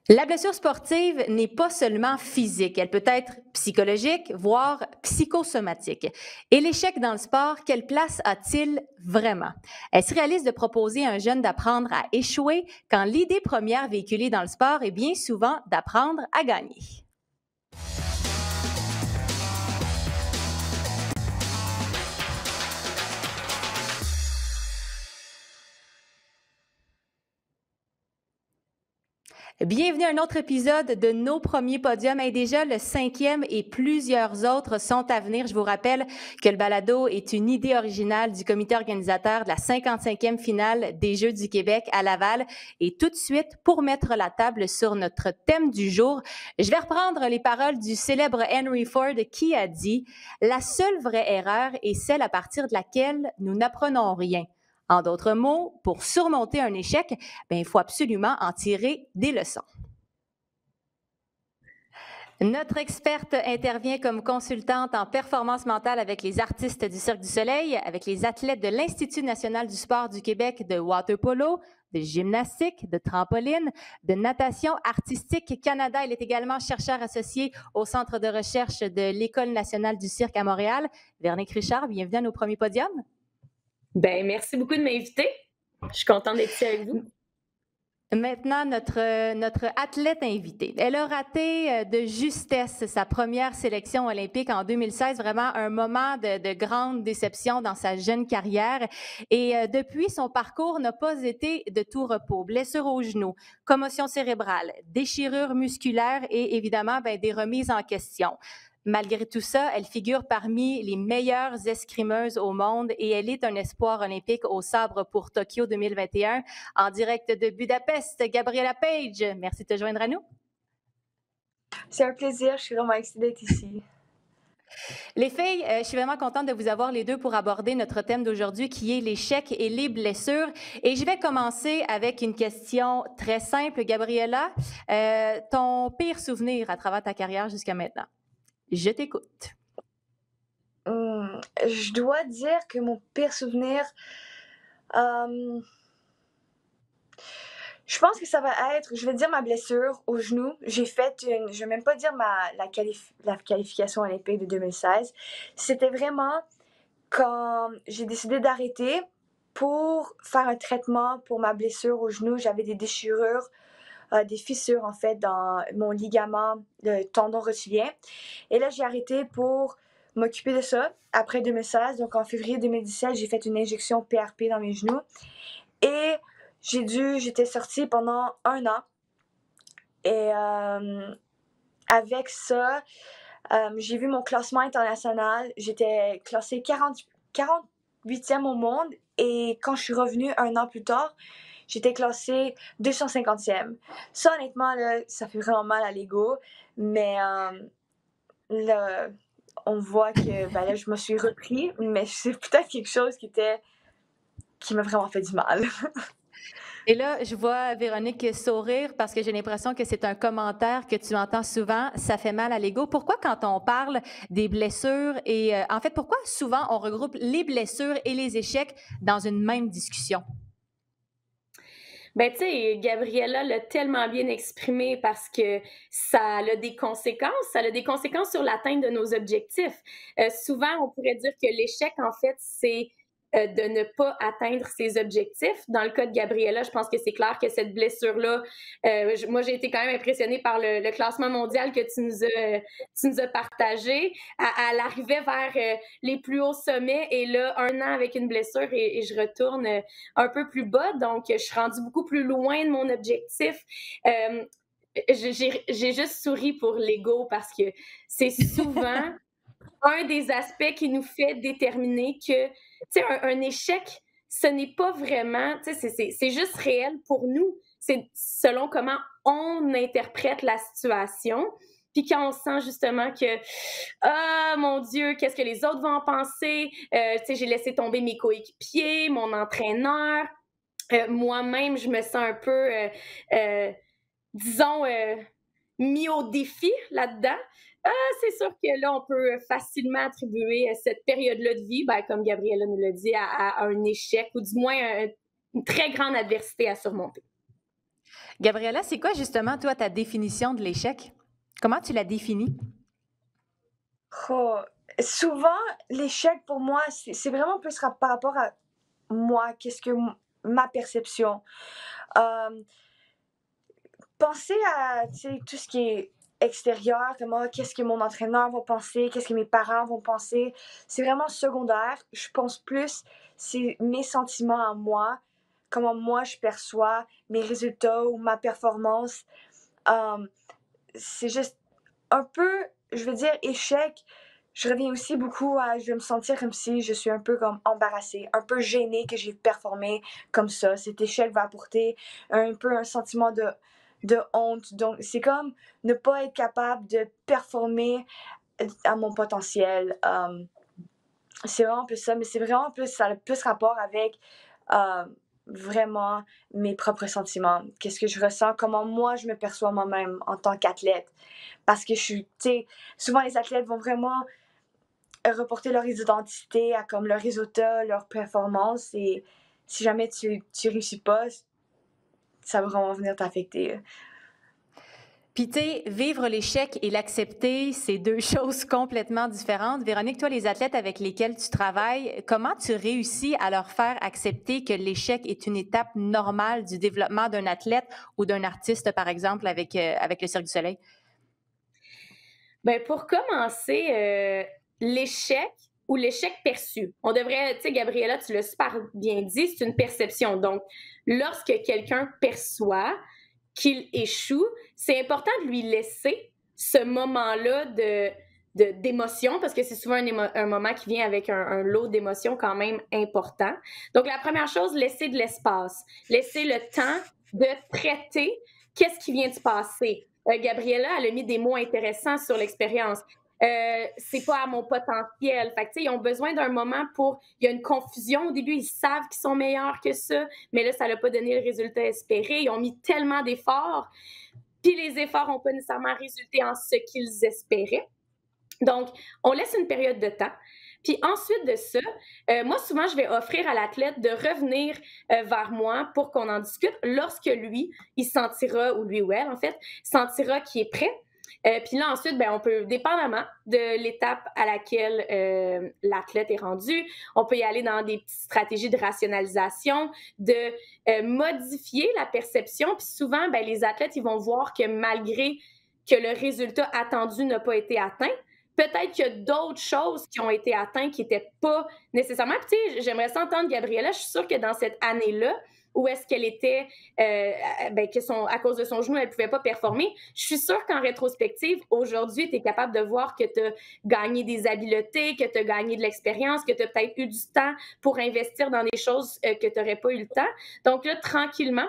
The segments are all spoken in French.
La blessure sportive n'est pas seulement physique, elle peut être psychologique, voire psychosomatique. Et l'échec dans le sport, quelle place a-t-il vraiment? Est-ce réaliste de proposer à un jeune d'apprendre à échouer quand l'idée première véhiculée dans le sport est bien souvent d'apprendre à gagner? Bienvenue à un autre épisode de nos premiers podiums. Et déjà, le cinquième et plusieurs autres sont à venir. Je vous rappelle que le balado est une idée originale du comité organisateur de la 55e finale des Jeux du Québec à Laval. Et tout de suite, pour mettre la table sur notre thème du jour, je vais reprendre les paroles du célèbre Henry Ford qui a dit « La seule vraie erreur est celle à partir de laquelle nous n'apprenons rien ». En d'autres mots, pour surmonter un échec, il faut absolument en tirer des leçons. Notre experte intervient comme consultante en performance mentale avec les artistes du Cirque du Soleil, avec les athlètes de l'Institut national du sport du Québec de water-polo, de gymnastique, de trampoline, de natation artistique Canada. Elle est également chercheure associée au Centre de recherche de l'École nationale du cirque à Montréal. Véronique Richard, bienvenue à nos premiers podiums. Merci beaucoup de m'inviter. Je suis contente d'être ici avec vous. Maintenant, notre athlète invitée. Elle a raté de justesse sa première sélection olympique en 2016, vraiment un moment de grande déception dans sa jeune carrière. Et depuis, son parcours n'a pas été de tout repos. Blessure au genou, commotion cérébrale, déchirure musculaire et évidemment des remises en question. Malgré tout ça, elle figure parmi les meilleures escrimeuses au monde et elle est un espoir olympique au sabre pour Tokyo 2021. En direct de Budapest, Gabriela Page, merci de te joindre à nous. C'est un plaisir, je suis vraiment excitée d'être ici. Les filles, je suis vraiment contente de vous avoir les deux pour aborder notre thème d'aujourd'hui qui est l'échec et les blessures. Et je vais commencer avec une question très simple. Gabriela, ton pire souvenir à travers ta carrière jusqu'à maintenant? Je t'écoute. Je dois dire que mon pire souvenir, je pense que ça va être, je vais dire ma blessure au genou. J'ai fait je vais même pas dire la qualification olympique de 2016. C'était vraiment quand j'ai décidé d'arrêter pour faire un traitement pour ma blessure au genou. J'avais des déchirures, des fissures en fait dans mon ligament, le tendon rotulien. Et là, j'ai arrêté pour m'occuper de ça après 2016. Donc en février 2017, j'ai fait une injection PRP dans mes genoux. Et j'étais sortie pendant 1 an. Et avec ça, j'ai vu mon classement international. J'étais classée 48e au monde. Et quand je suis revenue 1 an plus tard, j'étais classée 250e. Ça, honnêtement, là, ça fait vraiment mal à l'ego. Mais là, on voit que là, je me suis repris. Mais c'est peut-être quelque chose qui m'a vraiment fait du mal. Et là, je vois Véronique sourire parce que j'ai l'impression que c'est un commentaire que tu entends souvent, ça fait mal à l'ego. Pourquoi quand on parle des blessures et en fait, pourquoi souvent on regroupe les blessures et les échecs dans une même discussion? Tu sais, Gabriela l'a tellement bien exprimé parce que ça a des conséquences. Ça a des conséquences sur l'atteinte de nos objectifs. Souvent, on pourrait dire que l'échec, en fait, c'est de ne pas atteindre ses objectifs. Dans le cas de Gabriela, je pense que c'est clair que cette blessure-là, moi, j'ai été quand même impressionnée par le classement mondial que tu nous as partagé. Elle arrivait vers les plus hauts sommets et là, 1 an avec une blessure et je retourne un peu plus bas. Donc, je suis rendue beaucoup plus loin de mon objectif. J'ai juste souri pour l'ego parce que c'est souvent un des aspects qui nous fait déterminer que, tu sais, un échec, ce n'est pas vraiment, tu sais, c'est juste réel pour nous. C'est selon comment on interprète la situation. Puis quand on sent justement que, ah, mon Dieu, qu'est-ce que les autres vont en penser? Tu sais, j'ai laissé tomber mes coéquipiers, mon entraîneur. Moi-même, je me sens un peu, disons, mis au défi là-dedans. C'est sûr que là, on peut facilement attribuer cette période-là de vie, comme Gabriela nous l'a dit, à un échec ou du moins une très grande adversité à surmonter. Gabriella, c'est quoi justement, toi, ta définition de l'échec? Comment tu la définis? Oh, souvent, l'échec pour moi, c'est vraiment plus par rapport à moi, qu'est-ce que ma perception. Euh, Penser à tout ce qui est extérieur, comme qu'est-ce que mon entraîneur va penser, qu'est-ce que mes parents vont penser, c'est vraiment secondaire. Je pense plus, c'est mes sentiments à moi, comment moi je perçois mes résultats ou ma performance. Euh, c'est juste un peu, je veux dire, échec. Je reviens aussi beaucoup à, je vais me sentir comme si je suis un peu comme embarrassée, un peu gênée que j'ai performé comme ça. Cet échec va apporter un peu un sentiment de honte. Donc, c'est comme ne pas être capable de performer à mon potentiel. C'est vraiment plus ça, mais c'est vraiment plus, ça a plus rapport avec euh, vraiment mes propres sentiments. Qu'est-ce que je ressens, comment moi je me perçois moi-même en tant qu'athlète. Parce que je suis, tu sais, souvent les athlètes vont vraiment reporter leur identité à comme leur résultat, leur performance. Et si jamais tu réussis pas, ça va vraiment venir t'affecter. Puis, tu sais, vivre l'échec et l'accepter, c'est deux choses complètement différentes. Véronique, toi, les athlètes avec lesquels tu travailles, comment tu réussis à leur faire accepter que l'échec est une étape normale du développement d'un athlète ou d'un artiste, par exemple, avec le Cirque du Soleil? Ben, pour commencer, l'échec ou l'échec perçu. On devrait, tu sais, Gabriella, tu l'as super bien dit, c'est une perception. Donc, lorsque quelqu'un perçoit qu'il échoue, c'est important de lui laisser ce moment-là d'émotion, parce que c'est souvent un moment qui vient avec un lot d'émotions quand même important. Donc, la première chose, laisser de l'espace, laisser le temps de traiter qu'est-ce qui vient de se passer. Gabriella, elle a mis des mots intéressants sur l'expérience. C'est pas à mon potentiel. Fait que, ils ont besoin d'un moment pour. Il y a une confusion. Au début, ils savent qu'ils sont meilleurs que ça, mais là, ça n'a pas donné le résultat espéré. Ils ont mis tellement d'efforts, puis les efforts n'ont pas nécessairement résulté en ce qu'ils espéraient. Donc, on laisse une période de temps. Puis ensuite de ça, moi, souvent, je vais offrir à l'athlète de revenir vers moi pour qu'on en discute lorsque lui, il sentira, ou lui ou elle, en fait, sentira qu'il est prêt. Puis là, ensuite, ben, on peut, dépendamment de l'étape à laquelle l'athlète est rendu, on peut y aller dans des petites stratégies de rationalisation, de modifier la perception. Puis souvent, ben, les athlètes, ils vont voir que malgré que le résultat attendu n'a pas été atteint, peut-être qu'il y a d'autres choses qui ont été atteintes qui n'étaient pas nécessairement. Puis, tu sais, j'aimerais s'entendre, Gabriella, je suis sûre que dans cette année-là, où est-ce qu'elle était, à cause de son genou, elle ne pouvait pas performer. Je suis sûre qu'en rétrospective, aujourd'hui, tu es capable de voir que tu as gagné des habiletés, que tu as gagné de l'expérience, que tu as peut-être eu du temps pour investir dans des choses que tu n'aurais pas eu le temps. Donc là, tranquillement,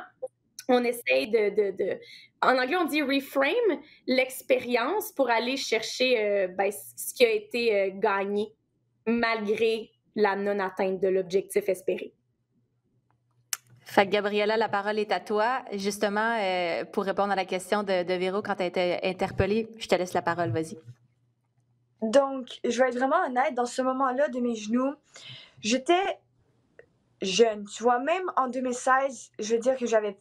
on essaye en anglais, on dit reframe l'expérience pour aller chercher ce qui a été gagné malgré la non-atteinte de l'objectif espéré. Fait que Gabriella, la parole est à toi. Justement, pour répondre à la question de Véro quand elle était interpellée, je te laisse la parole, vas-y. Donc, je vais être vraiment honnête, dans ce moment-là de mes genoux, j'étais jeune. Tu vois, même en 2016, je veux dire que j'avais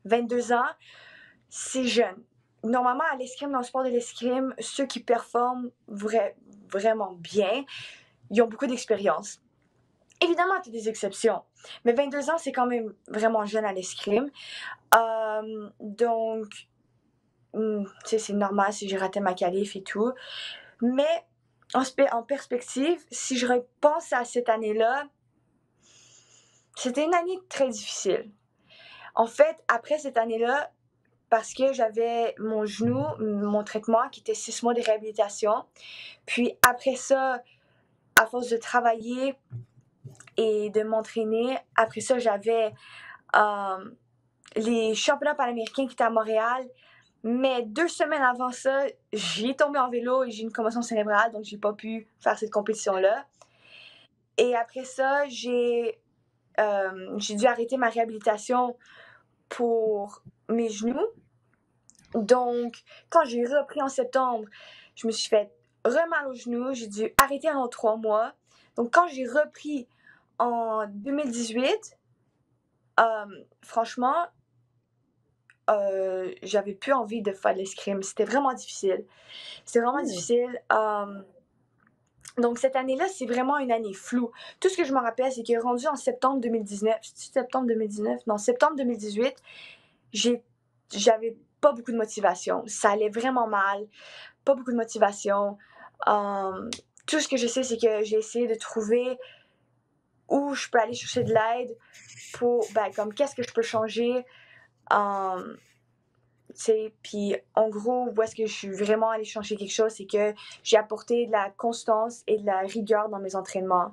22 ans, c'est jeune. Normalement, à l'escrime, dans le sport de l'escrime, ceux qui performent vraiment bien, ils ont beaucoup d'expérience. Évidemment, il y a des exceptions, mais 22 ans, c'est quand même vraiment jeune à l'escrime. Donc, tu sais, c'est normal si j'ai raté ma qualif et tout. Mais en perspective, si je repense à cette année-là, c'était une année très difficile. En fait, après cette année-là, parce que j'avais mon genou, mon traitement qui était 6 mois de réhabilitation. Puis après ça, à force de travailler et de m'entraîner, après ça, j'avais les championnats panaméricains qui étaient à Montréal. Mais 2 semaines avant ça, j'ai tombé en vélo et j'ai une commotion cérébrale, donc j'ai pas pu faire cette compétition-là. Et après ça, j'ai dû arrêter ma réhabilitation pour mes genoux. Donc, quand j'ai repris en septembre, je me suis fait mal au genou. J'ai dû arrêter en 3 mois. Donc, quand j'ai repris en 2018, franchement, j'avais plus envie de faire de l'escrime. C'était vraiment difficile. C'était vraiment difficile. Donc, cette année-là, c'est vraiment une année floue. Tout ce que je me rappelle, c'est que rendu en septembre 2019, septembre 2019? Non, septembre 2018, j'avais pas beaucoup de motivation. Ça allait vraiment mal. Pas beaucoup de motivation. Tout ce que je sais, c'est que j'ai essayé de trouver où je peux aller chercher de l'aide pour, comme, qu'est-ce que je peux changer. Puis en gros, où est-ce que je suis vraiment allée changer quelque chose, c'est que j'ai apporté de la constance et de la rigueur dans mes entraînements.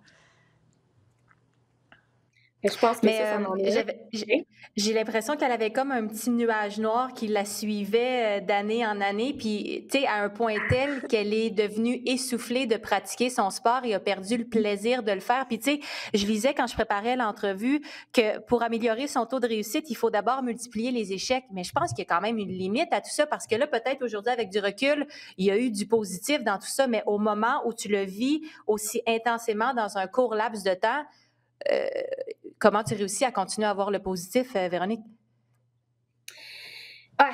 Et je pense que ça en est. J'ai l'impression qu'elle avait comme un petit nuage noir qui la suivait d'année en année, puis tu sais, à un point tel qu'elle est devenue essoufflée de pratiquer son sport et a perdu le plaisir de le faire. Puis tu sais, je lisais quand je préparais l'entrevue que pour améliorer son taux de réussite, il faut d'abord multiplier les échecs. Mais je pense qu'il y a quand même une limite à tout ça, parce que là, peut-être aujourd'hui, avec du recul, il y a eu du positif dans tout ça, mais au moment où tu le vis aussi intensément dans un court laps de temps, comment tu réussis à continuer à avoir le positif, Véronique?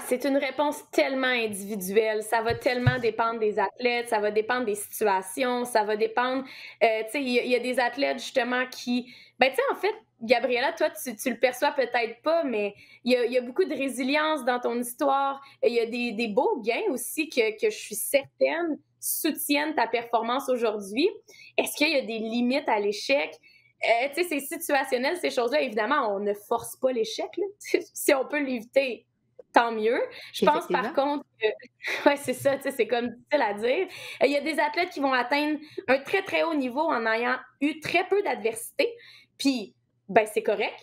C'est une réponse tellement individuelle. Ça va tellement dépendre des athlètes, ça va dépendre des situations, ça va dépendre. Tu sais, il y a des athlètes justement qui. Tu sais, en fait, Gabriella, toi, tu le perçois peut-être pas, mais il y a beaucoup de résilience dans ton histoire. Il y a des beaux gains aussi que je suis certaine soutiennent ta performance aujourd'hui. Est-ce qu'il y a des limites à l'échec? Tu sais, c'est situationnel, ces choses-là. Évidemment, on ne force pas l'échec. Si on peut l'éviter, tant mieux. Je pense par contre que, c'est ça, tu sais, c'est comme difficile à dire. Il y a des athlètes qui vont atteindre un très, très haut niveau en ayant eu très peu d'adversité, puis, c'est correct.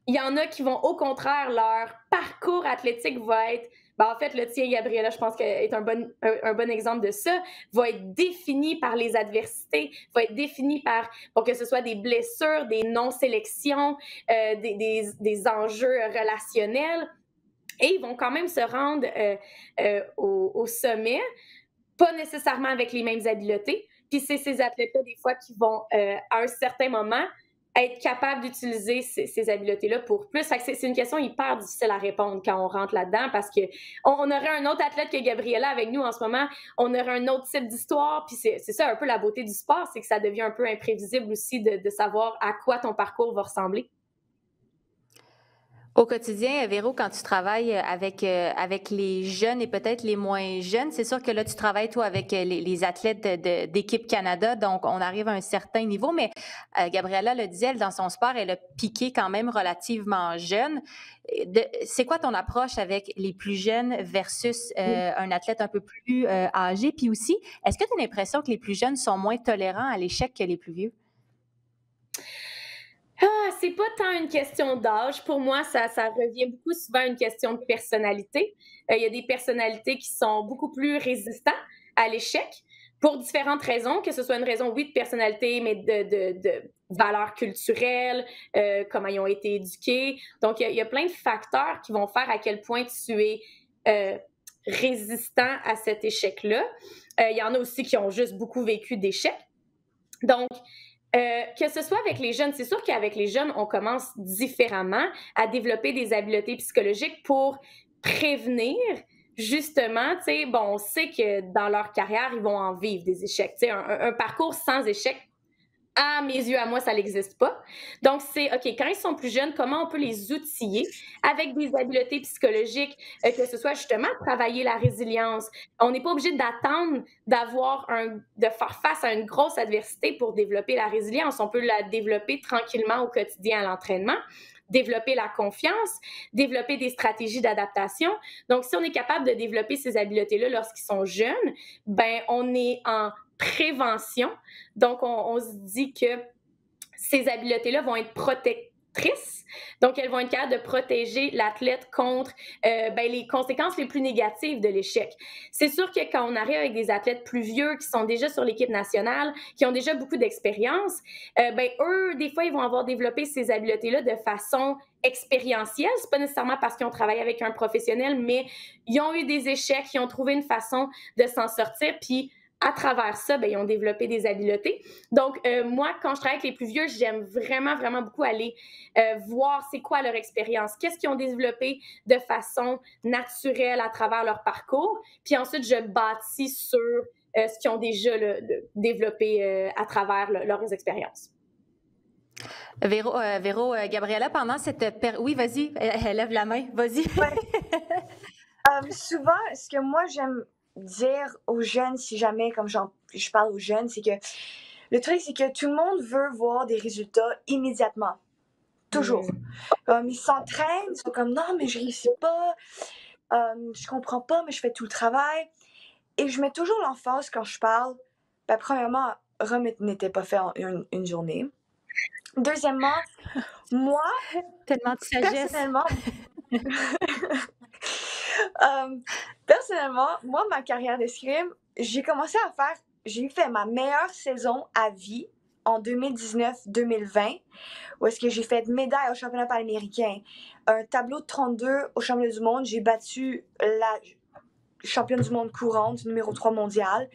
Il y en a qui vont, au contraire, leur parcours athlétique va être, en fait, le tien, Gabriella, je pense est un bon exemple de ça, va être défini par les adversités, va être défini pour que ce soit des blessures, des non-sélections, des enjeux relationnels. Et ils vont quand même se rendre au sommet, pas nécessairement avec les mêmes habiletés. Puis c'est ces athlètes-là, des fois, qui vont, à un certain moment, être capables d'utiliser ces habiletés-là pour plus. Fait que c'est une question hyper difficile à répondre quand on rentre là-dedans, parce qu'on aurait un autre athlète que Gabriella avec nous en ce moment, on aurait un autre type d'histoire, puis c'est ça un peu la beauté du sport, c'est que ça devient un peu imprévisible aussi de savoir à quoi ton parcours va ressembler. Au quotidien, Véro, quand tu travailles avec les jeunes et peut-être les moins jeunes, c'est sûr que là, tu travailles, toi, avec les athlètes d'Équipe Canada, donc on arrive à un certain niveau, mais Gabriella le disait, elle, dans son sport, elle a piqué quand même relativement jeune. C'est quoi ton approche avec les plus jeunes versus un athlète un peu plus âgé? Puis aussi, est-ce que tu as l'impression que les plus jeunes sont moins tolérants à l'échec que les plus vieux? C'est pas tant une question d'âge. Pour moi, ça revient beaucoup souvent à une question de personnalité. Il y a des personnalités qui sont beaucoup plus résistantes à l'échec pour différentes raisons, que ce soit une raison, oui, de personnalité, mais de valeurs culturelles, comment ils ont été éduqués. Donc, il y a plein de facteurs qui vont faire à quel point tu es résistant à cet échec-là. Il y en a aussi qui ont juste beaucoup vécu d'échecs. Donc, que ce soit avec les jeunes, c'est sûr qu'avec les jeunes, on commence différemment à développer des habiletés psychologiques pour prévenir, justement, tu sais, on sait que dans leur carrière, ils vont en vivre des échecs. Tu sais, un parcours sans échec, à mes yeux, à moi, ça n'existe pas. Donc, c'est, OK, quand ils sont plus jeunes, comment on peut les outiller avec des habiletés psychologiques, que ce soit justement travailler la résilience. On n'est pas obligé d'attendre de faire face à une grosse adversité pour développer la résilience. On peut la développer tranquillement au quotidien à l'entraînement, développer la confiance, développer des stratégies d'adaptation. Donc, si on est capable de développer ces habiletés-là lorsqu'ils sont jeunes, on est en prévention. Donc, on se dit que ces habiletés-là vont être protectrices. Donc, elles vont être capables de protéger l'athlète contre les conséquences les plus négatives de l'échec. C'est sûr que quand on arrive avec des athlètes plus vieux qui sont déjà sur l'équipe nationale, qui ont déjà beaucoup d'expérience, eux, des fois, ils vont avoir développé ces habiletés-là de façon expérientielle. C'est pas nécessairement parce qu'ils ont travaillé avec un professionnel, mais ils ont eu des échecs, ils ont trouvé une façon de s'en sortir, puis à travers ça, ben, ils ont développé des habiletés. Donc, moi, quand je travaille avec les plus vieux, j'aime vraiment, vraiment beaucoup aller voir c'est quoi leur expérience, qu'est-ce qu'ils ont développé de façon naturelle à travers leur parcours. Puis ensuite, je bâtis sur ce qu'ils ont déjà développé à travers leurs expériences. Véro, Gabriella, pendant cette période... Oui, vas-y, elle lève la main, vas-y. Ouais. Souvent, ce que moi j'aime dire aux jeunes, si jamais, comme je parle aux jeunes, c'est que le truc, c'est que tout le monde veut voir des résultats immédiatement. Toujours. Ils s'entraînent, ils sont comme non, mais je réussis pas, je comprends pas, mais je fais tout le travail. Et je mets toujours l'emphase quand je parle. Ben, premièrement, Rome n'était pas fait en une journée. Deuxièmement, moi, tellement de sagesse. Personnellement, moi, ma carrière d'escrime, j'ai fait ma meilleure saison à vie en 2019-2020, où est-ce que j'ai fait médaille au championnat panaméricain, un tableau de 32 au championnat du monde. J'ai battu la championne du monde courante, numéro 3 mondial.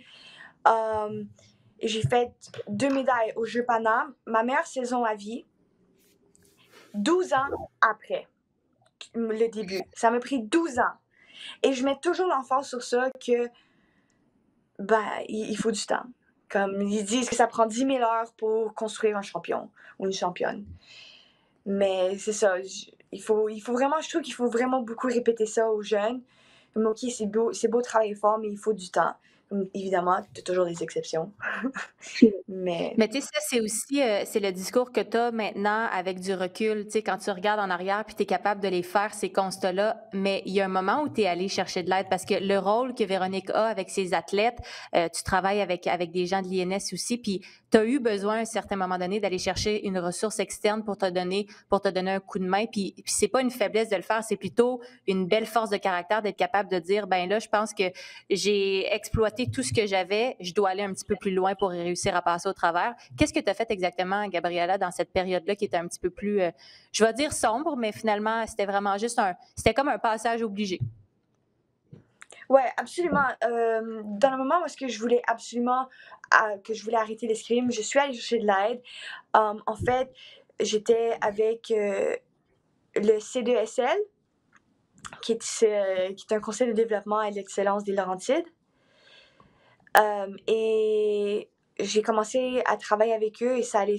J'ai fait 2 médailles aux Jeux Paname, ma meilleure saison à vie, 12 ans après le début. Ça m'a pris 12 ans. Et je mets toujours l'emphase sur ça que il faut du temps. Comme ils disent que ça prend 10 000 heures pour construire un champion ou une championne. Mais c'est ça. Il faut vraiment, je trouve qu'il faut vraiment beaucoup répéter ça aux jeunes. Comme, OK, c'est beau travailler fort, mais il faut du temps. Évidemment, tu as toujours des exceptions. Mais tu sais, ça, c'est aussi c'est le discours que tu as maintenant avec du recul. Tu sais, quand tu regardes en arrière puis tu es capable de les faire, ces constats-là. Mais il y a un moment où tu es allé chercher de l'aide parce que le rôle que Véronique a avec ses athlètes, tu travailles avec des gens de l'INS aussi, puis tu as eu besoin à un certain moment donné d'aller chercher une ressource externe pour te donner un coup de main. Puis c'est pas une faiblesse de le faire, c'est plutôt une belle force de caractère d'être capable de dire, ben là, je pense que j'ai exploité tout ce que j'avais, je dois aller un petit peu plus loin pour réussir à passer au travers. Qu'est-ce que tu as fait exactement, Gabriella, dans cette période-là qui était un petit peu plus, je vais dire sombre, mais finalement, c'était vraiment juste c'était comme un passage obligé. Ouais, absolument. Dans le moment où est-ce que je voulais absolument arrêter l'escrime, je suis allée chercher de l'aide. En fait, j'étais avec le C2SL, qui est un conseil de développement et d'excellence des Laurentides. Et j'ai commencé à travailler avec eux et ça allait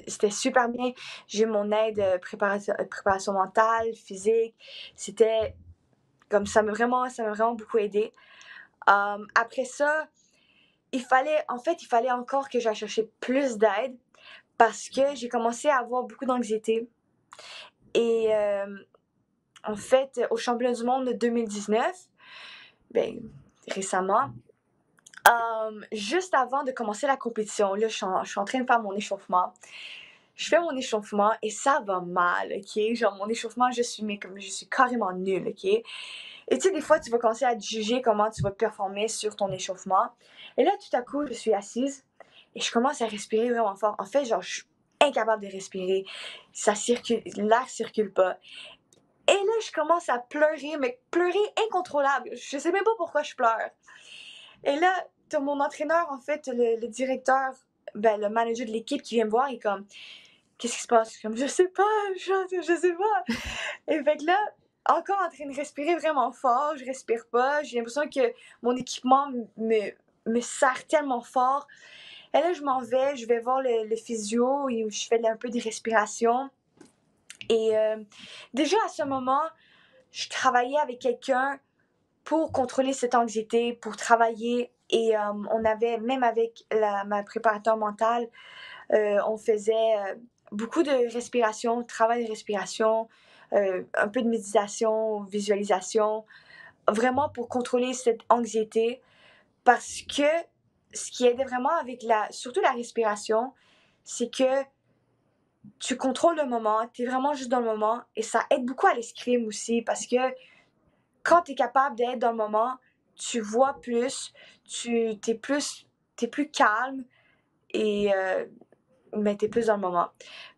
c'était super bien. J'ai eu mon aide préparation mentale, physique. C'était comme ça m'a vraiment beaucoup aidé. Après ça, il fallait encore que j'aille chercher plus d'aide parce que j'ai commencé à avoir beaucoup d'anxiété. Et en fait, au championnat du monde de 2019, récemment, juste avant de commencer la compétition, là, je suis en train de faire mon échauffement. Je fais mon échauffement et ça va mal, OK? Genre, mon échauffement, je suis carrément nulle, OK? Et tu sais, des fois, tu vas commencer à te juger comment tu vas performer sur ton échauffement. Et là, tout à coup, je suis assise et je commence à respirer vraiment fort. En fait, genre, je suis incapable de respirer. L'air circule pas. Et là, je commence à pleurer, mais pleurer incontrôlable. Je sais même pas pourquoi je pleure. Et là, t'as mon entraîneur, en fait, le directeur, le manager de l'équipe qui vient me voir et comme, qu'est-ce qui se passe? Comme, je sais pas, je sais pas. Et fait que là, encore en train de respirer vraiment fort, je respire pas, j'ai l'impression que mon équipement me serre tellement fort. Et là, je vais voir le physio et je fais un peu de respiration. Et déjà à ce moment, je travaillais avec quelqu'un pour contrôler cette anxiété, pour travailler. Et on avait, même avec ma préparateur mentale, on faisait beaucoup de respiration, travail de respiration, un peu de méditation, visualisation, vraiment pour contrôler cette anxiété. Parce que ce qui aidait vraiment avec surtout la respiration, c'est que tu contrôles le moment, tu es vraiment juste dans le moment et ça aide beaucoup à l'escrime aussi parce que quand tu es capable d'être dans le moment, tu vois plus, t'es plus calme et mais t'es plus dans le moment.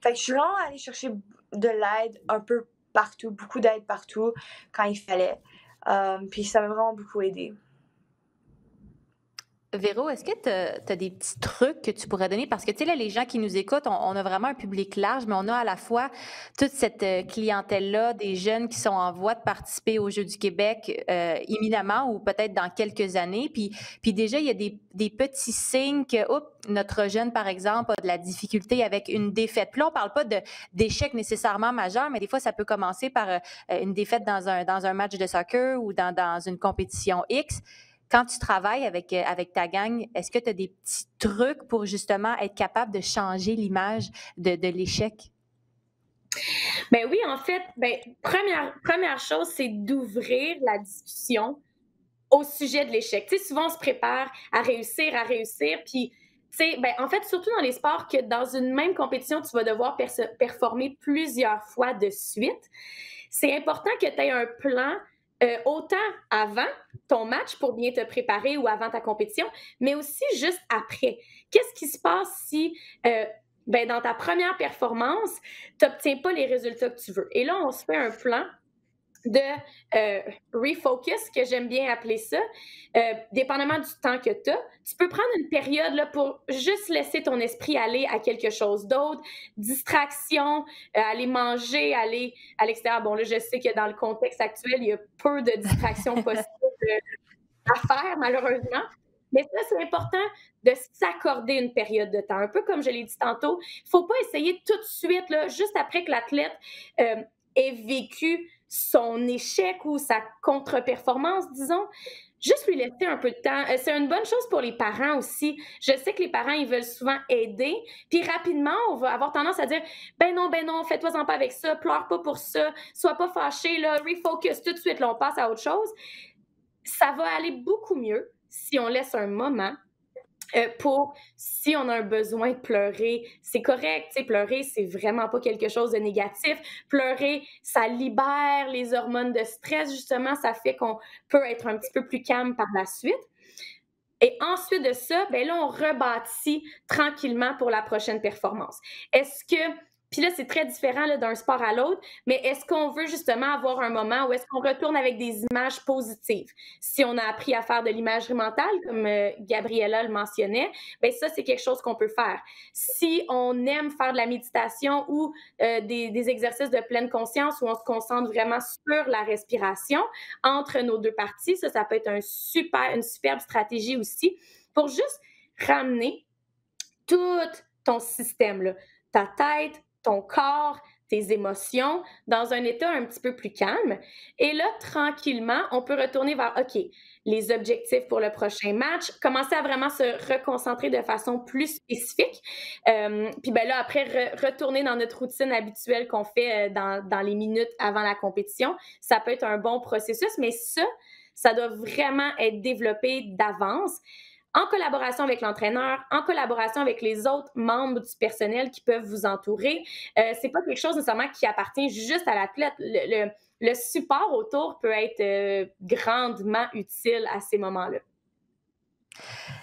Fait que je suis vraiment allée chercher de l'aide un peu partout, beaucoup d'aide partout quand il fallait. Puis ça m'a vraiment beaucoup aidé. Véro, est-ce que tu as des petits trucs que tu pourrais donner? Parce que, tu sais, là, les gens qui nous écoutent, on a vraiment un public large, mais on a à la fois toute cette clientèle-là, des jeunes qui sont en voie de participer aux Jeux du Québec imminemment ou peut-être dans quelques années. Puis déjà, il y a des petits signes que, notre jeune, par exemple, a de la difficulté avec une défaite. Puis là, on ne parle pas d'échec nécessairement majeur, mais des fois, ça peut commencer par une défaite dans un match de soccer ou dans une compétition X. Quand tu travailles avec ta gang, est-ce que tu as des petits trucs pour justement être capable de changer l'image de l'échec? Ben oui, en fait, première chose, c'est d'ouvrir la discussion au sujet de l'échec. Tu sais, souvent, on se prépare à réussir, puis, tu sais, en fait, surtout dans les sports, que dans une même compétition, tu vas devoir performer plusieurs fois de suite. C'est important que tu aies un plan autant avant ton match pour bien te préparer ou avant ta compétition, mais aussi juste après. Qu'est-ce qui se passe si dans ta première performance, tu n'obtiens pas les résultats que tu veux? Et là, on se fait un plan de refocus, que j'aime bien appeler ça, dépendamment du temps que tu as. Tu peux prendre une période là, pour juste laisser ton esprit aller à quelque chose d'autre, distraction, aller manger, aller à l'extérieur. Bon, là, je sais que dans le contexte actuel, il y a peu de distractions possibles à faire, malheureusement. Mais ça, c'est important de s'accorder une période de temps. Un peu comme je l'ai dit tantôt, il ne faut pas essayer tout de suite, là, juste après que l'athlète ait vécu son échec ou sa contre-performance, disons, juste lui laisser un peu de temps. C'est une bonne chose pour les parents aussi. Je sais que les parents, ils veulent souvent aider, puis rapidement, on va avoir tendance à dire « ben non, fais-toi-en pas avec ça, pleure pas pour ça, sois pas fâché, là, refocus tout de suite, là, on passe à autre chose. » Ça va aller beaucoup mieux si on laisse un moment pour, si on a un besoin de pleurer, c'est correct, tu sais, pleurer, c'est vraiment pas quelque chose de négatif. Pleurer, ça libère les hormones de stress, justement, ça fait qu'on peut être un petit peu plus calme par la suite. Et ensuite de ça, là, on rebâtit tranquillement pour la prochaine performance. Est-ce que, puis là, c'est très différent là, d'un sport à l'autre, mais est-ce qu'on veut justement avoir un moment où est-ce qu'on retourne avec des images positives? Si on a appris à faire de l'imagerie mentale, comme Gabriella le mentionnait, ça, c'est quelque chose qu'on peut faire. Si on aime faire de la méditation ou des exercices de pleine conscience où on se concentre vraiment sur la respiration entre nos deux parties, ça peut être une superbe stratégie aussi pour juste ramener tout ton système, là, ta tête, ton corps, tes émotions, dans un état un petit peu plus calme. Et là, tranquillement, on peut retourner vers, OK, les objectifs pour le prochain match, commencer à vraiment se reconcentrer de façon plus spécifique. Puis là, après, retourner dans notre routine habituelle qu'on fait dans les minutes avant la compétition. Ça peut être un bon processus, mais ça doit vraiment être développé d'avance, en collaboration avec l'entraîneur, en collaboration avec les autres membres du personnel qui peuvent vous entourer. C'est pas quelque chose nécessairement qui appartient juste à l'athlète. Le support autour peut être grandement utile à ces moments-là.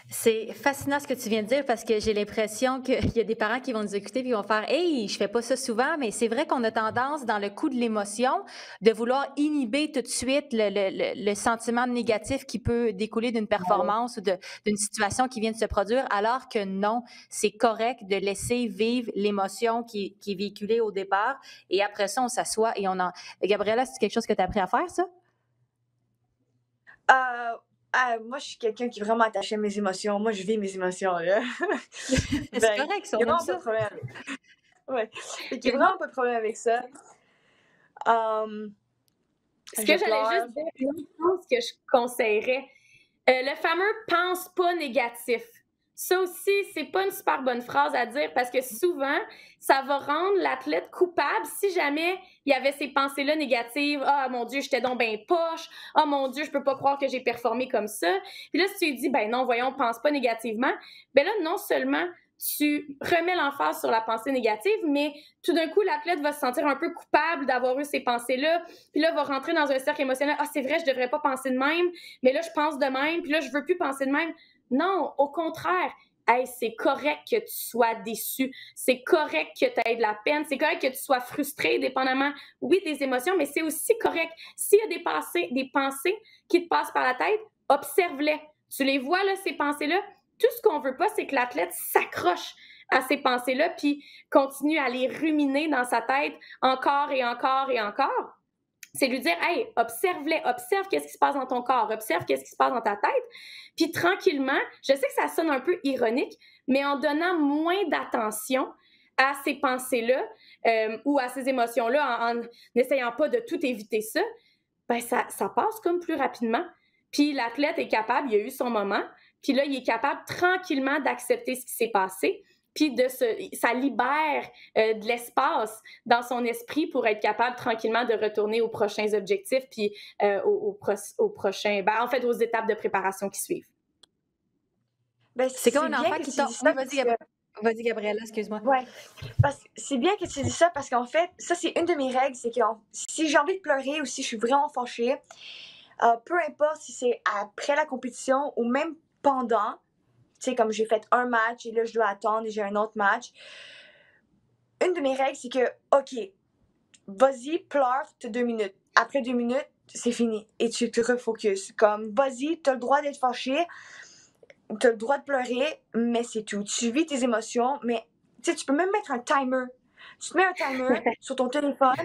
C'est fascinant ce que tu viens de dire parce que j'ai l'impression qu'il y a des parents qui vont nous écouter et qui vont faire « Hey, je fais pas ça souvent », mais c'est vrai qu'on a tendance, dans le coup de l'émotion, de vouloir inhiber tout de suite le sentiment négatif qui peut découler d'une performance ou d'une situation qui vient de se produire, alors que non, c'est correct de laisser vivre l'émotion qui est véhiculée au départ et après ça, on s'assoit et on en... Gabriella, c'est quelque chose que tu as appris à faire, ça? Moi, je suis quelqu'un qui est vraiment attaché à mes émotions. Moi, je vis mes émotions, là. C'est correct, ça, on aime ça. Ouais. Il y a vraiment pas de problème avec ça. Ce que j'allais juste dire, une autre chose que je conseillerais, le fameux « pense pas négatif ». Ça aussi, c'est pas une super bonne phrase à dire parce que souvent, ça va rendre l'athlète coupable si jamais il y avait ces pensées-là négatives. « Ah, mon Dieu, j'étais donc ben poche. Ah, mon Dieu, je peux pas croire que j'ai performé comme ça. » Puis là, si tu lui dis « Ben non, voyons, pense pas négativement. » Ben là, non seulement tu remets l'emphase sur la pensée négative, mais tout d'un coup, l'athlète va se sentir un peu coupable d'avoir eu ces pensées-là, puis là, va rentrer dans un cercle émotionnel. « Ah, c'est vrai, je devrais pas penser de même, mais là, je pense de même, puis là, je veux plus penser de même. » Non, au contraire, hey, c'est correct que tu sois déçu, c'est correct que tu aies de la peine, c'est correct que tu sois frustré, dépendamment, oui, des émotions, mais c'est aussi correct. S'il y a des pensées qui te passent par la tête, observe-les. Tu les vois, là, ces pensées-là. Tout ce qu'on veut pas, c'est que l'athlète s'accroche à ces pensées-là, puis continue à les ruminer dans sa tête encore et encore et encore. C'est lui dire, hey, observe-les, observe qu'est-ce qui se passe dans ton corps, observe qu'est-ce qui se passe dans ta tête. Puis tranquillement, je sais que ça sonne un peu ironique, mais en donnant moins d'attention à ces pensées-là ou à ces émotions-là, en n'essayant pas de tout éviter ça, ben ça passe comme plus rapidement. Puis l'athlète est capable, il a eu son moment, puis là, il est capable tranquillement d'accepter ce qui s'est passé, puis ça libère de l'espace dans son esprit pour être capable tranquillement de retourner aux prochains objectifs, puis aux prochains, en fait, aux étapes de préparation qui suivent. Ben, C'est comme un enfant qui tombe. Oui, que... vas-y, Gabriella, excuse-moi. Ouais, parce que c'est bien que tu dis ça parce qu'en fait, ça c'est une de mes règles, c'est que si j'ai envie de pleurer ou si je suis vraiment fâchée, peu importe si c'est après la compétition ou même pendant, tu sais, comme j'ai fait un match et là je dois attendre et j'ai un autre match, une de mes règles c'est que, ok, vas-y, pleure, t'as 2 minutes. Après 2 minutes, c'est fini et tu te refocuses. Comme, vas-y, t'as le droit d'être fâché, t'as le droit de pleurer, mais c'est tout. Tu vis tes émotions, mais tu sais, tu peux même mettre un timer. Tu te mets un timer sur ton téléphone.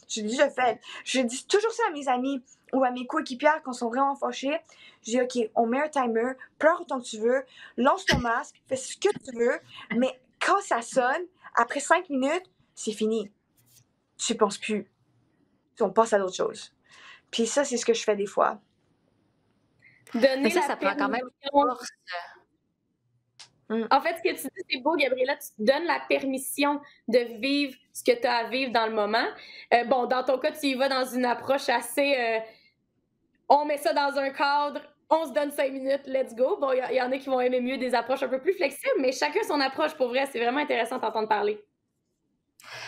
Je dis toujours ça à mes amis ou à mes coéquipières quand ils sont vraiment fâchés. Je dis, OK, on met un timer, pleure autant que tu veux, lance ton masque, fais ce que tu veux, mais quand ça sonne, après 5 minutes, c'est fini. Tu ne penses plus. On passe à d'autres choses. Puis ça, c'est ce que je fais des fois. Donner ça prend quand même force. En fait, ce que tu dis, c'est beau, Gabriella, tu te donnes la permission de vivre ce que tu as à vivre dans le moment. Dans ton cas, tu y vas dans une approche assez... on met ça dans un cadre, on se donne 5 minutes, let's go. Bon, il y en a qui vont aimer mieux des approches un peu plus flexibles, mais chacun son approche, pour vrai. C'est vraiment intéressant d'entendre parler.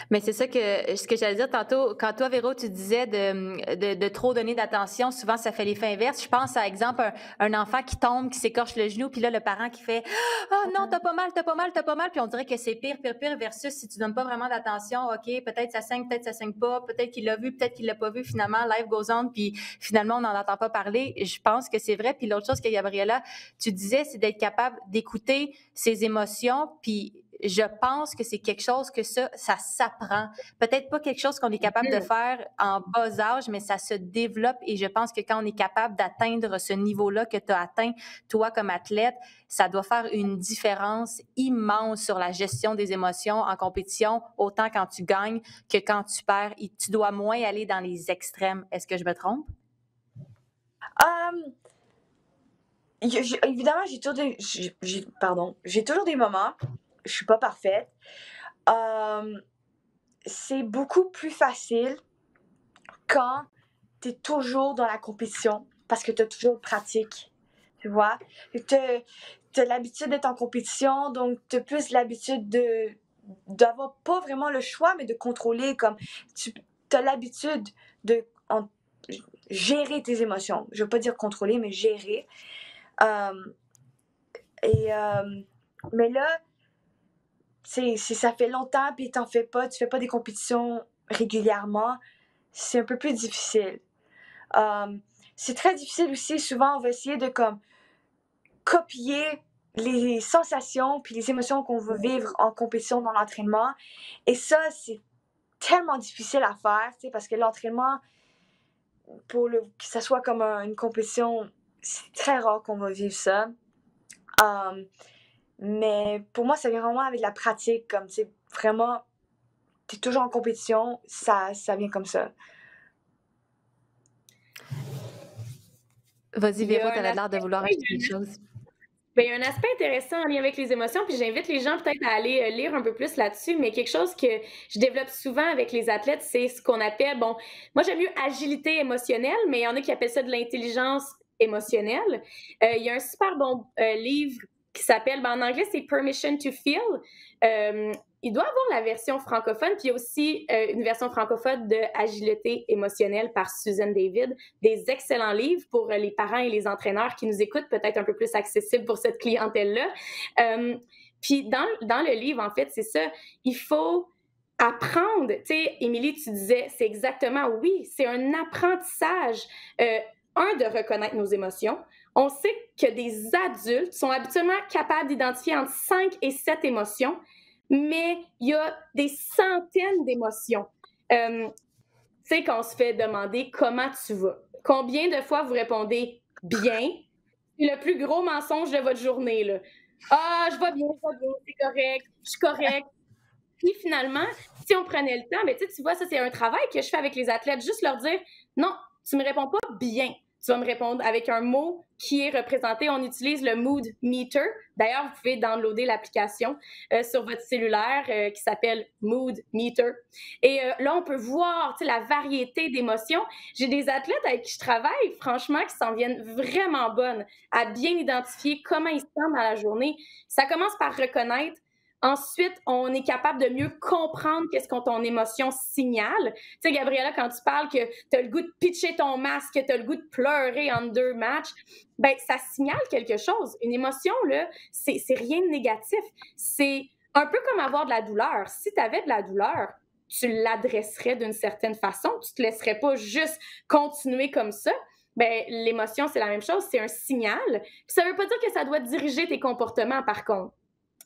Mais c'est ça ce que j'allais dire tantôt. Quand toi, Véro, tu disais de trop donner d'attention, souvent, ça fait l'effet inverse. Je pense à exemple un enfant qui tombe, qui s'écorche le genou, puis là, le parent qui fait « Ah non, t'as pas mal, puis on dirait que c'est pire, versus si tu donnes pas vraiment d'attention, OK, peut-être ça saigne pas, peut-être qu'il l'a vu, peut-être qu'il l'a pas vu, finalement, life goes on, puis finalement, on n'en entend pas parler. Je pense que c'est vrai. Puis l'autre chose que Gabriella, tu disais, c'est d'être capable d'écouter ses émotions, puis je pense que c'est quelque chose que ça s'apprend. Peut-être pas quelque chose qu'on est capable de faire en bas âge, mais ça se développe et je pense que quand on est capable d'atteindre ce niveau-là que tu as atteint, toi comme athlète, ça doit faire une différence immense sur la gestion des émotions en compétition, autant quand tu gagnes que quand tu perds. Et tu dois moins aller dans les extrêmes. Est-ce que je me trompe? Évidemment, j'ai toujours des moments. Je suis pas parfaite. C'est beaucoup plus facile quand tu es toujours dans la compétition parce que tu as toujours pratique. Tu vois? Tu as l'habitude d'être en compétition, donc tu as plus l'habitude d'avoir pas vraiment le choix, mais de contrôler. Comme tu as l'habitude de gérer tes émotions. Je veux pas dire contrôler, mais gérer. Mais là, ça fait longtemps puis tu fais pas des compétitions régulièrement, c'est un peu plus difficile. C'est très difficile aussi, souvent on va essayer de comme copier les sensations puis les émotions qu'on veut vivre en compétition dans l'entraînement et ça c'est tellement difficile à faire, tu sais, parce que l'entraînement que ça soit comme une compétition, c'est très rare qu'on va vivre ça. Mais pour moi, ça vient vraiment avec la pratique. Comme, tu sais, vraiment, tu es toujours en compétition, ça vient comme ça. Vas-y, Véro, tu avais l'air de vouloir ajouter quelque chose. Bien, il y a un aspect intéressant en lien avec les émotions, puis j'invite les gens peut-être à aller lire un peu plus là-dessus, mais quelque chose que je développe souvent avec les athlètes, c'est ce qu'on appelle, moi j'aime mieux agilité émotionnelle, mais il y en a qui appellent ça de l'intelligence émotionnelle. Il y a un super bon livre qui s'appelle, en anglais, c'est Permission to Feel. Il doit avoir la version francophone, puis il y a aussi une version francophone de Agilité émotionnelle par Susan David. Des excellents livres pour les parents et les entraîneurs qui nous écoutent, peut-être un peu plus accessible pour cette clientèle-là. Puis dans le livre, en fait, c'est ça, il faut apprendre. Tu sais, Émilie, tu disais, c'est exactement, oui, c'est un apprentissage. de reconnaître nos émotions. On sait que des adultes sont habituellement capables d'identifier entre 5 et 7 émotions, mais il y a des centaines d'émotions. Tu sais, quand on se fait demander comment tu vas, combien de fois vous répondez bien? C'est le plus gros mensonge de votre journée, là. Ah, je vais bien, c'est correct, je suis correct. Puis finalement, si on prenait le temps, ben, tu vois, ça, c'est un travail que je fais avec les athlètes, juste leur dire non, tu me réponds pas bien. Tu vas me répondre avec un mot qui est représenté. On utilise le Mood Meter. D'ailleurs, vous pouvez downloader l'application sur votre cellulaire qui s'appelle Mood Meter. Et là, on peut voir la variété d'émotions. J'ai des athlètes avec qui je travaille, franchement, qui s'en viennent vraiment bonnes à bien identifier comment ils se sentent dans la journée. Ça commence par reconnaître. Ensuite, on est capable de mieux comprendre qu'est-ce que ton émotion signale. Tu sais, Gabriella, quand tu parles que tu as le goût de pitcher ton masque, que tu as le goût de pleurer en 2 matchs, ben ça signale quelque chose. Une émotion, là, c'est rien de négatif. C'est un peu comme avoir de la douleur. Si tu avais de la douleur, tu l'adresserais d'une certaine façon. Tu te laisserais pas juste continuer comme ça. Ben, l'émotion, c'est la même chose. C'est un signal. Puis ça veut pas dire que ça doit diriger tes comportements, par contre.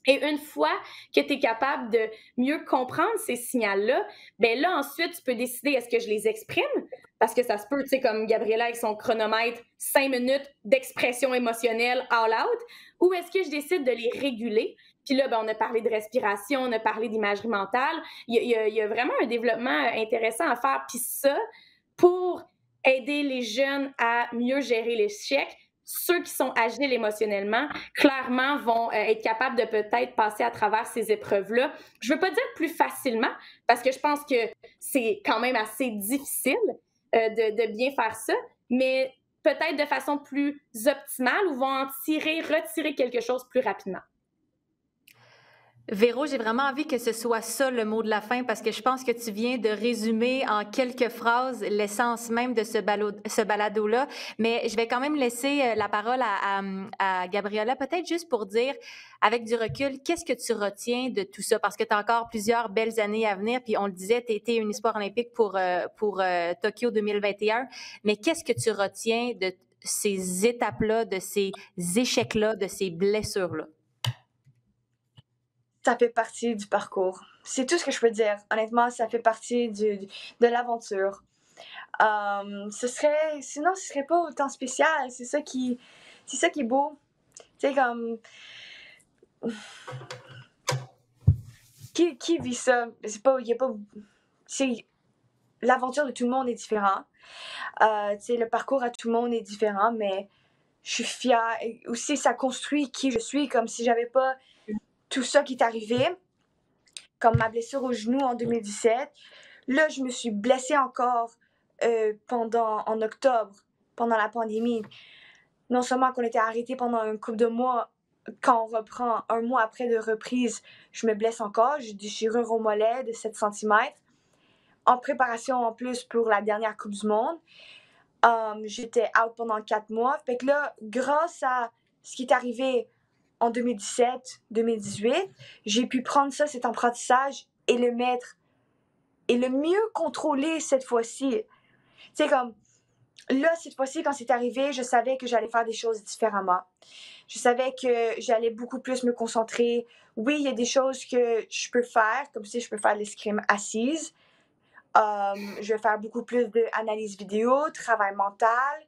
Et une fois que tu es capable de mieux comprendre ces signaux-là, bien là, ensuite, tu peux décider est-ce que je les exprime? Parce que ça se peut, tu sais, comme Gabriella avec son chronomètre, 5 minutes d'expression émotionnelle all out, ou est-ce que je décide de les réguler? Puis là, ben, on a parlé de respiration, on a parlé d'imagerie mentale. Il y a vraiment un développement intéressant à faire. Puis ça, pour aider les jeunes à mieux gérer l'échec, ceux qui sont agiles émotionnellement, clairement, vont être capables de peut-être passer à travers ces épreuves-là. Je ne veux pas dire plus facilement, parce que je pense que c'est quand même assez difficile de bien faire ça, mais peut-être de façon plus optimale ou vont en retirer quelque chose plus rapidement. Véro, j'ai vraiment envie que ce soit ça le mot de la fin parce que je pense que tu viens de résumer en quelques phrases l'essence même de ce balado-là. Mais je vais quand même laisser la parole à Gabriella, peut-être juste pour dire, avec du recul, qu'est-ce que tu retiens de tout ça? Parce que tu as encore plusieurs belles années à venir. Puis on le disait, tu étais une espoir olympique pour Tokyo 2021. Mais qu'est-ce que tu retiens de ces étapes-là, de ces échecs-là, de ces blessures-là? Ça fait partie du parcours. C'est tout ce que je peux dire. Honnêtement, ça fait partie de l'aventure. Sinon, ce serait pas autant spécial. C'est ça qui est beau. Tu sais, comme... Qui vit ça? L'aventure de tout le monde est différent. Le parcours à tout le monde est différent, mais je suis fière. Et aussi, ça construit qui je suis, comme si j'avais pas tout ça qui est arrivé, comme ma blessure au genou en 2017. Là, je me suis blessée encore en octobre, pendant la pandémie. Non seulement qu'on était arrêté pendant une couple de mois, quand on reprend 1 mois après de reprise, je me blesse encore. J'ai une déchirure au mollet de 7 cm. En préparation en plus pour la dernière Coupe du Monde. J'étais out pendant 4 mois. Fait que là, grâce à ce qui est arrivé en 2017-2018, j'ai pu prendre ça, cet apprentissage, et le mettre, et le mieux contrôler cette fois-ci. Tu sais, comme, là, cette fois-ci, quand c'est arrivé, je savais que j'allais faire des choses différemment. Je savais que j'allais beaucoup plus me concentrer. Oui, il y a des choses que je peux faire, comme si je peux faire l'escrime assise. Je vais faire beaucoup plus d'analyse vidéo, travail mental.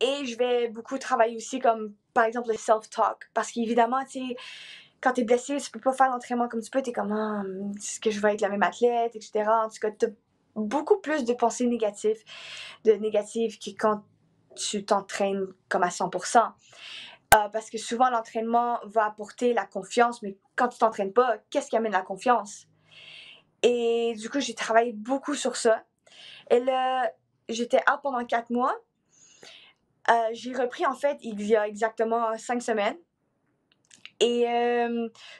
Et je vais beaucoup travailler aussi comme, par exemple, le self-talk. Parce qu'évidemment, tu sais, quand t'es blessé, tu peux pas faire l'entraînement comme tu peux. T'es comme, est-ce que je vais être la même athlète, etc. En tout cas, t'as beaucoup plus de pensées négatives que quand tu t'entraînes comme à 100%. Parce que souvent, l'entraînement va apporter la confiance, mais quand tu t'entraînes pas, qu'est-ce qui amène la confiance? Et du coup, j'ai travaillé beaucoup sur ça. Et là, j'étais out pendant 4 mois. J'ai repris, en fait, il y a exactement 5 semaines. Et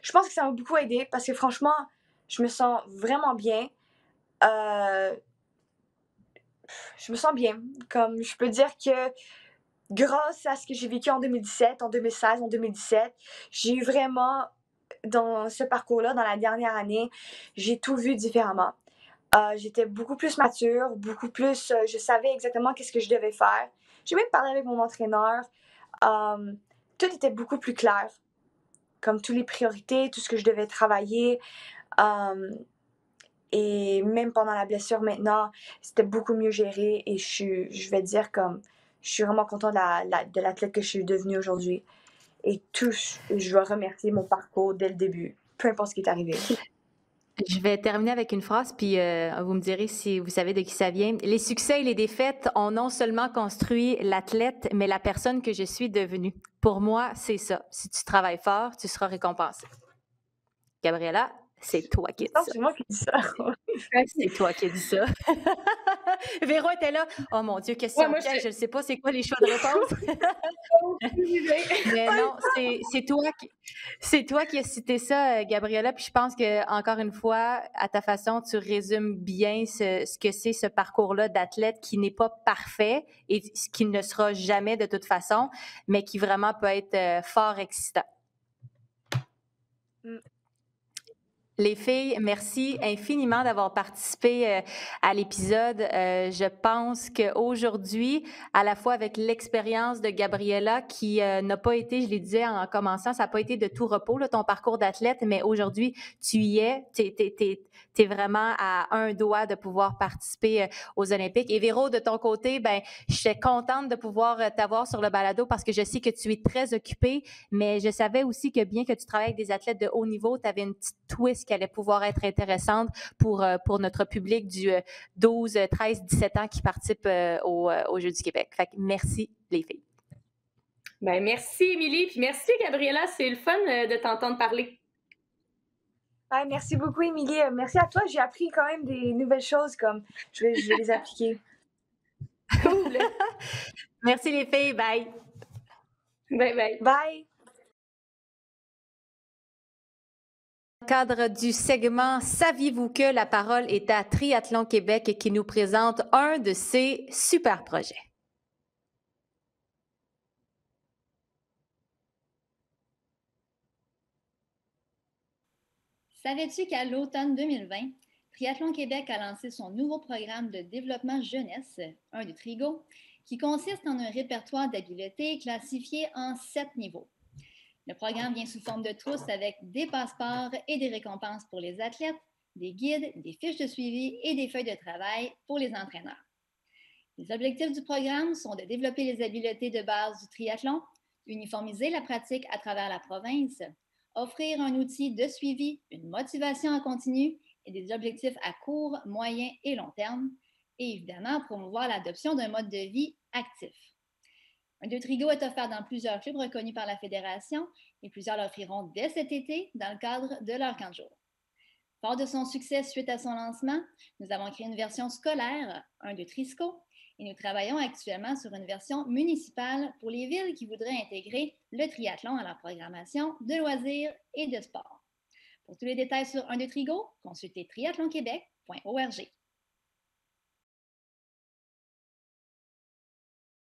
je pense que ça m'a beaucoup aidé parce que franchement, je me sens vraiment bien. Je me sens bien. Comme je peux dire que grâce à ce que j'ai vécu en 2017, en 2016, en 2017, j'ai eu vraiment, dans ce parcours-là, dans la dernière année, j'ai tout vu différemment. J'étais beaucoup plus mature, beaucoup plus... je savais exactement qu'est-ce que je devais faire. J'ai même parlé avec mon entraîneur. Tout était beaucoup plus clair, comme toutes les priorités, tout ce que je devais travailler. Et même pendant la blessure maintenant, c'était beaucoup mieux géré et je vais dire comme je suis vraiment contente de l'athlète que je suis devenue aujourd'hui. Et je dois remercier mon parcours dès le début, peu importe ce qui est arrivé. Je vais terminer avec une phrase, puis vous me direz si vous savez de qui ça vient. Les succès et les défaites ont non seulement construit l'athlète, mais la personne que je suis devenue. Pour moi, c'est ça. Si tu travailles fort, tu seras récompensé. Gabriela, c'est toi qui as dit ça. C'est moi qui dis ça. C'est toi qui as dit ça. Véro était là. Oh mon Dieu, question piège, je ne sais pas c'est quoi les choix de réponse. Mais non, c'est toi qui as cité ça, Gabriela. Puis je pense que encore une fois, à ta façon, tu résumes bien ce que c'est ce parcours-là d'athlète qui n'est pas parfait et ce qui ne le sera jamais de toute façon, mais qui vraiment peut être fort excitant. Les filles, merci infiniment d'avoir participé à l'épisode. Je pense qu'aujourd'hui, à la fois avec l'expérience de Gabriela, qui n'a pas été, je l'ai dit en commençant, ça n'a pas été de tout repos, là, ton parcours d'athlète, mais aujourd'hui, tu y es. T'es vraiment à un doigt de pouvoir participer aux Olympiques. Et Véro, de ton côté, ben, je suis contente de pouvoir t'avoir sur le balado parce que je sais que tu es très occupée, mais je savais aussi que bien que tu travailles avec des athlètes de haut niveau, tu avais une petite twist qui allait pouvoir être intéressante pour notre public du 12, 13, 17 ans qui participe aux Jeux du Québec. Fait que merci, les filles. Ben, merci, Émilie. Puis merci, Gabriela. C'est le fun de t'entendre parler. Ouais, merci beaucoup, Émilie. Merci à toi. J'ai appris quand même des nouvelles choses, comme je vais les appliquer. Cool. Merci, les filles. Bye. Bye, bye. Bye. Cadre du segment Saviez-vous que la parole est à Triathlon Québec qui nous présente un de ses super projets. Savais-tu qu'à l'automne 2020, Triathlon Québec a lancé son nouveau programme de développement jeunesse, un de Trigo, qui consiste en un répertoire d'habiletés classifié en 7 niveaux. Le programme vient sous forme de trousse avec des passeports et des récompenses pour les athlètes, des guides, des fiches de suivi et des feuilles de travail pour les entraîneurs. Les objectifs du programme sont de développer les habiletés de base du triathlon, uniformiser la pratique à travers la province, offrir un outil de suivi, une motivation en continu et des objectifs à court, moyen et long terme, et évidemment promouvoir l'adoption d'un mode de vie actif. Un 2 Trigo est offert dans plusieurs clubs reconnus par la Fédération et plusieurs l'offriront dès cet été dans le cadre de leur camp de jour. Fort de son succès suite à son lancement, nous avons créé une version scolaire, un 2 Trisco, et nous travaillons actuellement sur une version municipale pour les villes qui voudraient intégrer le triathlon à leur programmation de loisirs et de sport. Pour tous les détails sur un 2 Trigo, consultez triathlonquebec.org.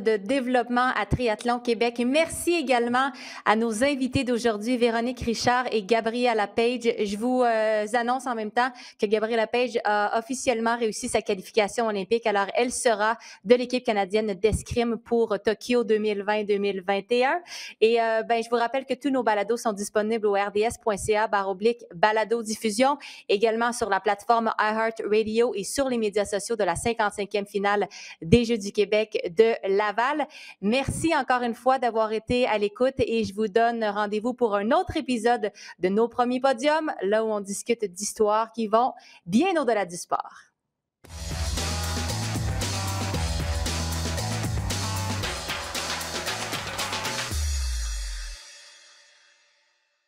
De développement à Triathlon Québec. Merci également à nos invités d'aujourd'hui, Véronique Richard et Gabriela Page. Je vous annonce en même temps que Gabriela Page a officiellement réussi sa qualification olympique. Alors, elle sera de l'équipe canadienne d'escrime pour Tokyo 2020-2021. Et je vous rappelle que tous nos balados sont disponibles au rds.ca/balado-diffusion, également sur la plateforme iHeartRadio et sur les médias sociaux de la 55e finale des Jeux du Québec de Laval. Merci encore une fois d'avoir été à l'écoute et je vous donne rendez-vous pour un autre épisode de Nos premiers podiums, là où on discute d'histoires qui vont bien au-delà du sport.